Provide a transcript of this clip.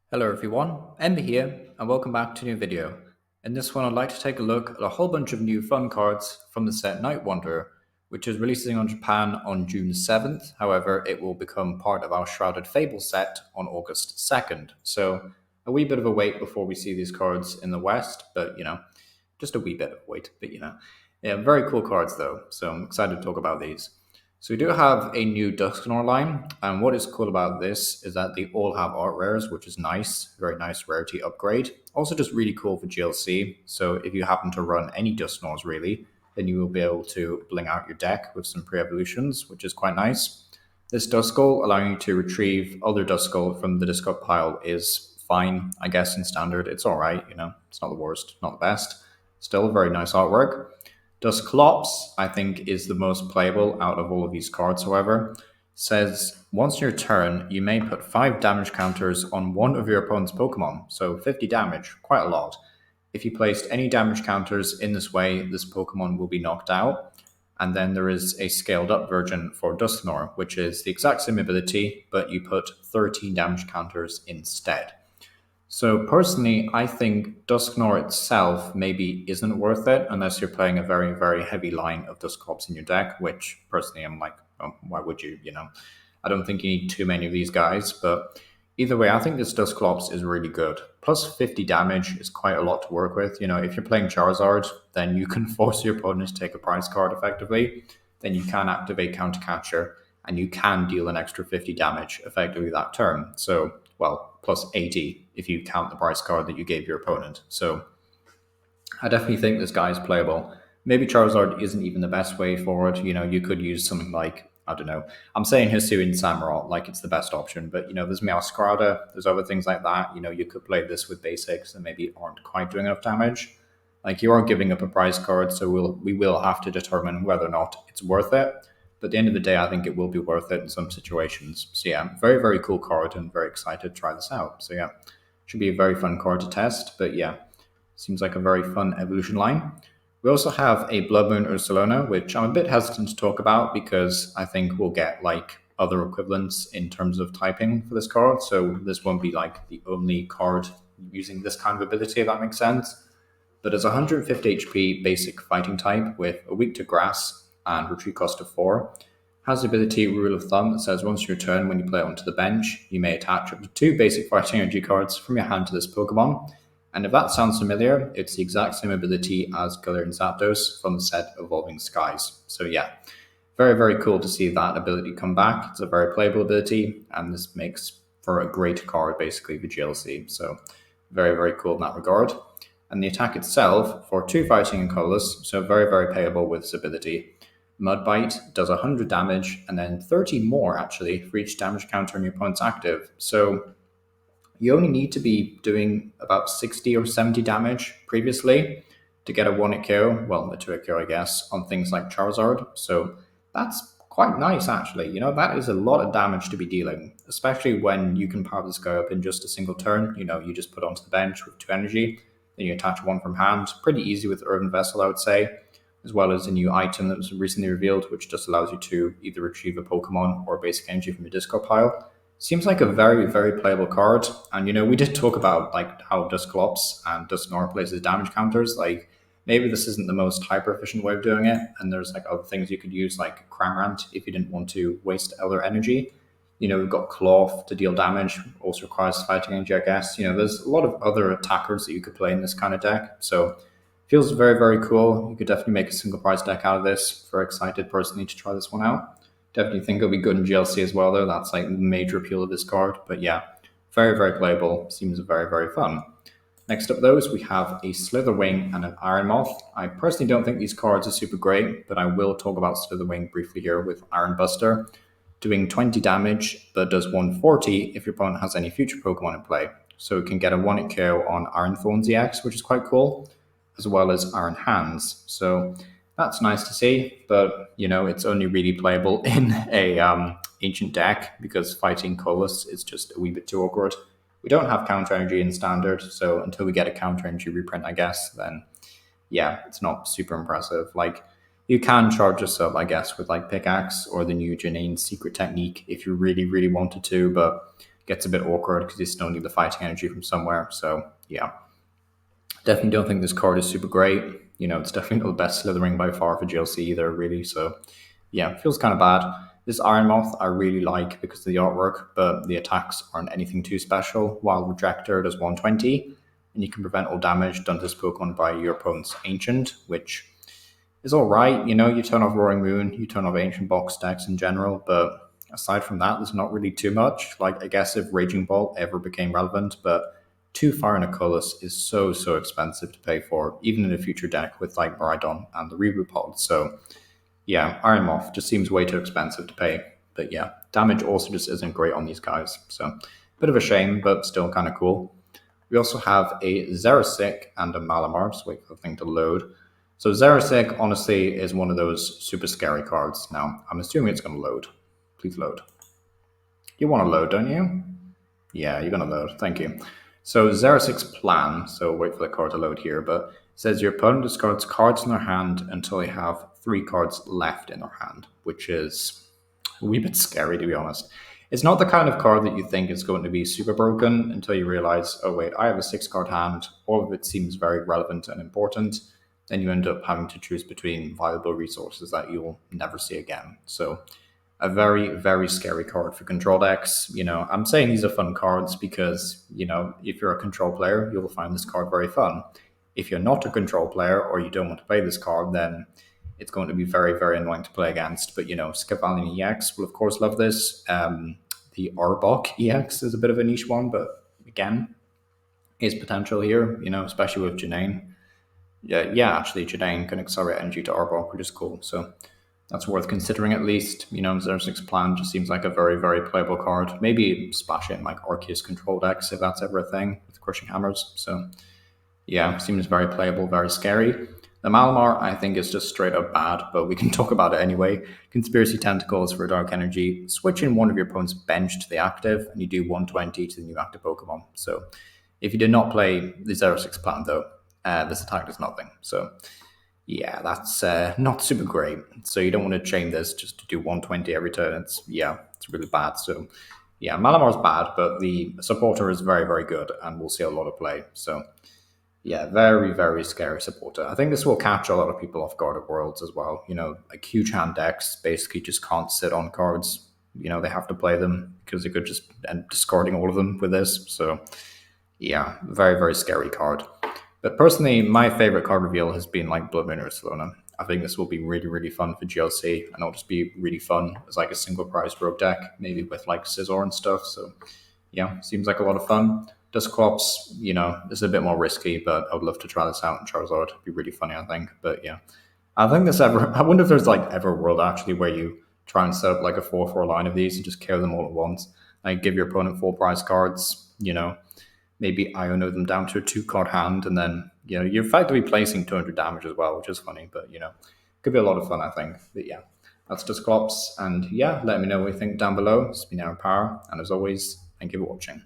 Hello everyone, Ember here, and welcome back to a new video. In this one, I'd like to take a look at a whole bunch of new fun cards from the set Night Wanderer, which is releasing on Japan on June 7th. However, it will become part of our Shrouded Fable set on August 2nd. So, a wee bit of a wait before we see these cards in the West, but just a wee bit of a wait, but Yeah, very cool cards though, so I'm excited to talk about these. So we do have a new Dusknoir line, and what is cool about this is that they all have art rares, which is nice, very nice rarity upgrade. Also just really cool for GLC, so if you happen to run any Dusknoirs really, then you will be able to bling out your deck with some pre-evolutions, which is quite nice. This Duskull, allowing you to retrieve other Duskull from the discard pile, is fine, I guess, in standard. It's alright, it's not the worst, not the best. Still very nice artwork. Dusknoir, I think, is the most playable out of all of these cards, however. Says, once your turn, you may put 5 damage counters on one of your opponent's Pokemon, so 50 damage, quite a lot. If you placed any damage counters in this way, this Pokemon will be knocked out. And then there is a scaled up version for Dusknoir, which is the exact same ability, but you put 13 damage counters instead. So personally, I think Dusknoir itself maybe isn't worth it unless you're playing a very, very heavy line of Dusclops in your deck, which personally I'm like, oh, why would you? I don't think you need too many of these guys, but either way, I think this Dusclops is really good. Plus 50 damage is quite a lot to work with. If you're playing Charizard, then you can force your opponent to take a prize card effectively. Then you can activate Counter Catcher, and you can deal an extra 50 damage effectively that turn. So, well, plus 80 if you count the price card that you gave your opponent. So I definitely think this guy is playable. Maybe Charizard isn't even the best way forward. You could use something like, I don't know. I'm saying Hisuian Samurott like it's the best option, but there's Meowscarada, there's other things like that. You could play this with basics and maybe aren't quite doing enough damage. Like you are giving up a prize card, so we will have to determine whether or not it's worth it. But at the end of the day, I think it will be worth it in some situations. So yeah, very, very cool card and very excited to try this out. So yeah, should be a very fun card to test. But yeah, seems like a very fun evolution line. We also have a Blood Moon Ursaluna, which I'm a bit hesitant to talk about because I think we'll get like other equivalents in terms of typing for this card. So this won't be like the only card using this kind of ability, if that makes sense. But as 150 HP basic fighting type with a weak to grass and retreat cost of 4, has the ability Rule of Thumb that says once your turn, when you play it onto the bench, you may attach up to 2 basic fighting energy cards from your hand to this Pokemon. And if that sounds familiar, it's the exact same ability as Galarian Zapdos from the set Evolving Skies. So yeah, very, very cool to see that ability come back. It's a very playable ability, and this makes for a great card basically for GLC. So very, very cool in that regard. And the attack itself, for 2 fighting and colorless, so very, very payable with this ability. Mudbite does 100 damage, and then 30 more actually for each damage counter on your opponent's active. So you only need to be doing about 60 or 70 damage previously to get a 1-hit KO, well, a 2-hit KO, I guess, on things like Charizard. So that's quite nice, actually. That is a lot of damage to be dealing, especially when you can power this guy up in just a single turn. You just put onto the bench with 2 energy, then you attach 1 from hand. Pretty easy with Earthen Vessel, I would say, as well as a new item that was recently revealed, which just allows you to either retrieve a Pokemon or basic energy from your discard pile. Seems like a very, very playable card. And we did talk about like how Dusclops and Dusknoir plays as damage counters. Like maybe this isn't the most hyper efficient way of doing it, and there's like other things you could use, like Cramorant, if you didn't want to waste other energy. We've got Cloth to deal damage, also requires fighting energy, I guess. There's a lot of other attackers that you could play in this kind of deck. So feels very, very cool. You could definitely make a single prize deck out of this. Very excited personally to try this one out. Definitely think it'll be good in GLC as well, though. That's like the major appeal of this card. But yeah, very, very playable. Seems very, very fun. Next up, those, we have a Slitherwing and an Iron Moth. I personally don't think these cards are super great, but I will talk about Slitherwing briefly here with Iron Buster, doing 20 damage, but does 140 if your opponent has any future Pokemon in play. So it can get a 1-hit KO on Iron Thorns EX, which is quite cool, as well as Iron Hands. So that's nice to see, but it's only really playable in a ancient deck because fighting colorless is just a wee bit too awkward. We don't have counter energy in standard, so until we get a counter energy reprint, I guess, then yeah, it's not super impressive. Like you can charge us up, I guess, with like Pickaxe or the new Janane's secret technique if you really, really wanted to, but gets a bit awkward because you still need the fighting energy from somewhere. So yeah, definitely don't think this card is super great. It's definitely not the best slithering by far for GLC either, really. So yeah, it feels kind of bad. This Iron Moth I really like because of the artwork, but the attacks aren't anything too special. While Rejector does 120, and you can prevent all damage done to this Pokemon by your opponent's Ancient, which is all right. You turn off Roaring Moon, you turn off Ancient box decks in general, but aside from that, there's not really too much. Like, I guess if Raging Bolt ever became relevant, but two Fire and a Colorless is so expensive to pay for, even in a future deck with like Maridon and the Reboot Pod. So yeah, Iron Moth just seems way too expensive to pay. But yeah, damage also just isn't great on these guys. So bit of a shame, but still kind of cool. We also have a Xerasic and a Malamar. Just wait for the thing to load. So Xerasic, honestly, is one of those super scary cards. Now, I'm assuming it's going to load. Please load. You want to load, don't you? Yeah, you're going to load. Thank you. So Xerasic's plan, so wait for the card to load here, but it says your opponent discards cards in their hand until they have 3 cards left in their hand, which is a wee bit scary, to be honest. It's not the kind of card that you think is going to be super broken until you realize, oh wait, I have a 6-card hand, all of it seems very relevant and important, then you end up having to choose between valuable resources that you'll never see again. So a very scary card for control decks. I'm saying these are fun cards because, if you're a control player, you'll find this card very fun. If you're not a control player or you don't want to play this card, then it's going to be very annoying to play against. But, Scavalian EX will, of course, love this. The Arbok EX is a bit of a niche one, but again, is potential here, especially with Janine. Yeah, actually, Janine can accelerate energy to Arbok, which is cool. So that's worth considering at least. Xersic's plan just seems like a very playable card. Maybe splash it in like Arceus control decks if that's ever a thing with Crushing Hammers. So yeah, seems very playable, very scary. The Malamar, I think, is just straight up bad, but we can talk about it anyway. Conspiracy Tentacles for Dark Energy. Switch in one of your opponent's bench to the active, and you do 120 to the new active Pokemon. So if you did not play the Xersic's plan, though, this attack does nothing. So yeah, that's not super great. So you don't want to chain this just to do 120 every turn. It's really bad. So yeah, Malamar's bad, but the supporter is very good, and we'll see a lot of play. So yeah, very scary supporter. I think this will catch a lot of people off guard at Worlds as well. Like huge hand decks basically just can't sit on cards. They have to play them because they could just end discarding all of them with this. So yeah, very scary card. But personally, my favorite card reveal has been like Blood Moon Ursaluna. I think this will be really fun for GLC, and it'll just be really fun as like a single prize rogue deck, maybe with like Scizor and stuff. So yeah, seems like a lot of fun. Dusclops, is a bit more risky, but I would love to try this out in Charizard. It'd be really funny, I think. But yeah, I think I wonder if there's like ever a world actually where you try and set up like a 4/4 line of these and just kill them all at once. Like give your opponent 4 prize cards, maybe Iono them down to a 2-card hand, and then you're effectively placing 200 damage as well, which is funny, but could be a lot of fun, I think. But yeah, that's Dusclops, and yeah, let me know what you think down below. It's been Aaron Power, and as always, thank you for watching.